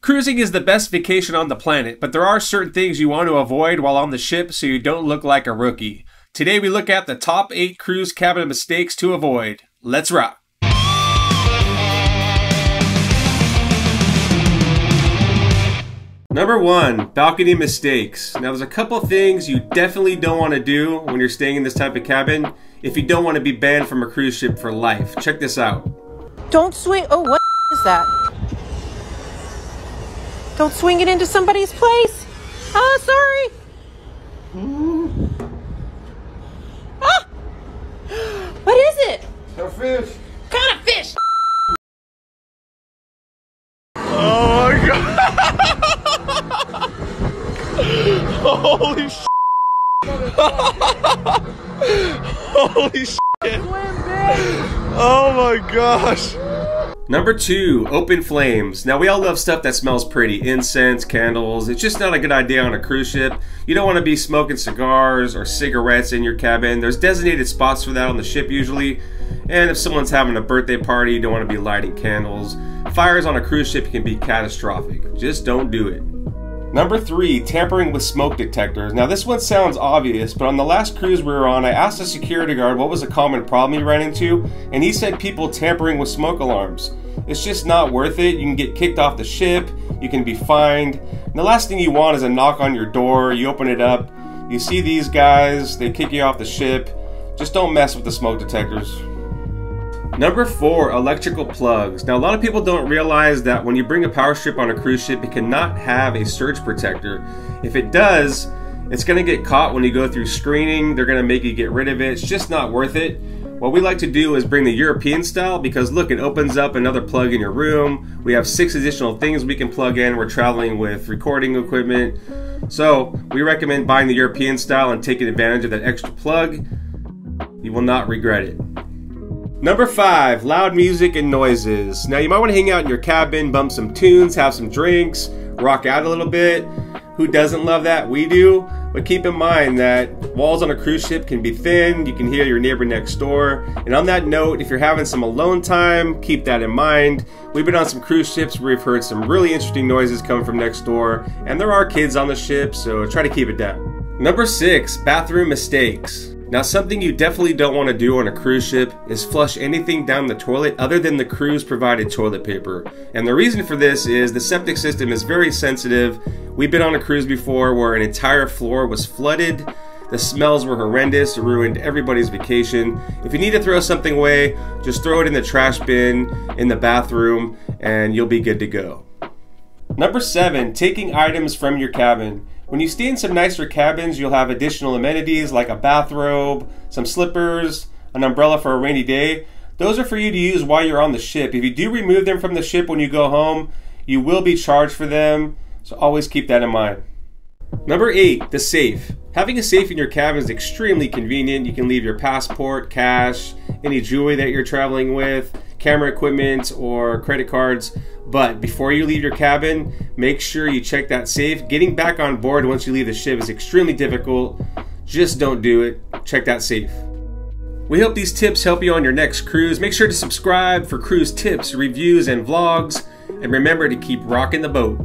Cruising is the best vacation on the planet, but there are certain things you want to avoid while on the ship so you don't look like a rookie. Today we look at the top 8 cruise cabin mistakes to avoid. Let's rock! Number 1, balcony mistakes. Now there's a couple things you definitely don't want to do when you're staying in this type of cabin if you don't want to be banned from a cruise ship for life. Check this out. Don't swing. Oh, what is that? Don't swing it into somebody's place. Oh, sorry. Ah! What is it? A fish. What kind of fish? Oh my god! Holy shit! Holy shit! Oh my gosh! Number 2, open flames. Now we all love stuff that smells pretty. Incense, candles. It's just not a good idea on a cruise ship. You don't want to be smoking cigars or cigarettes in your cabin. There's designated spots for that on the ship usually. And if someone's having a birthday party, you don't want to be lighting candles. Fires on a cruise ship can be catastrophic. Just don't do it. Number 3, tampering with smoke detectors. Now this one sounds obvious, but on the last cruise we were on, I asked a security guard what was a common problem he ran into, and he said people tampering with smoke alarms. It's just not worth it. You can get kicked off the ship, you can be fined, and the last thing you want is a knock on your door, you open it up, you see these guys, they kick you off the ship. Just don't mess with the smoke detectors. Number 4, electrical plugs. Now a lot of people don't realize that when you bring a power strip on a cruise ship, it cannot have a surge protector. If it does, it's going to get caught when you go through screening. They're going to make you get rid of it. It's just not worth it. What we like to do is bring the European style because look, it opens up another plug in your room. We have 6 additional things we can plug in. We're traveling with recording equipment. So we recommend buying the European style and taking advantage of that extra plug. You will not regret it. Number 5, loud music and noises. Now you might want to hang out in your cabin, bump some tunes, have some drinks, rock out a little bit. Who doesn't love that? We do. But keep in mind that walls on a cruise ship can be thin. You can hear your neighbor next door. And on that note, if you're having some alone time, keep that in mind. We've been on some cruise ships where we've heard some really interesting noises coming from next door. And there are kids on the ship, so try to keep it down. Number 6, bathroom mistakes. Now something you definitely don't want to do on a cruise ship is flush anything down the toilet other than the cruise provided toilet paper. And the reason for this is the septic system is very sensitive. We've been on a cruise before where an entire floor was flooded. The smells were horrendous. It ruined everybody's vacation. If you need to throw something away, just throw it in the trash bin in the bathroom and you'll be good to go. Number 7, taking items from your cabin. When you stay in some nicer cabins, you'll have additional amenities like a bathrobe, some slippers, an umbrella for a rainy day. Those are for you to use while you're on the ship. If you do remove them from the ship when you go home, you will be charged for them, so always keep that in mind. Number 8, the safe. Having a safe in your cabin is extremely convenient. You can leave your passport, cash, any jewelry that you're traveling with, camera equipment, or credit cards. But before you leave your cabin, make sure you check that safe. Getting back on board once you leave the ship is extremely difficult. Just don't do it. Check that safe. We hope these tips help you on your next cruise. Make sure to subscribe for cruise tips, reviews, and vlogs. And remember to keep rocking the boat.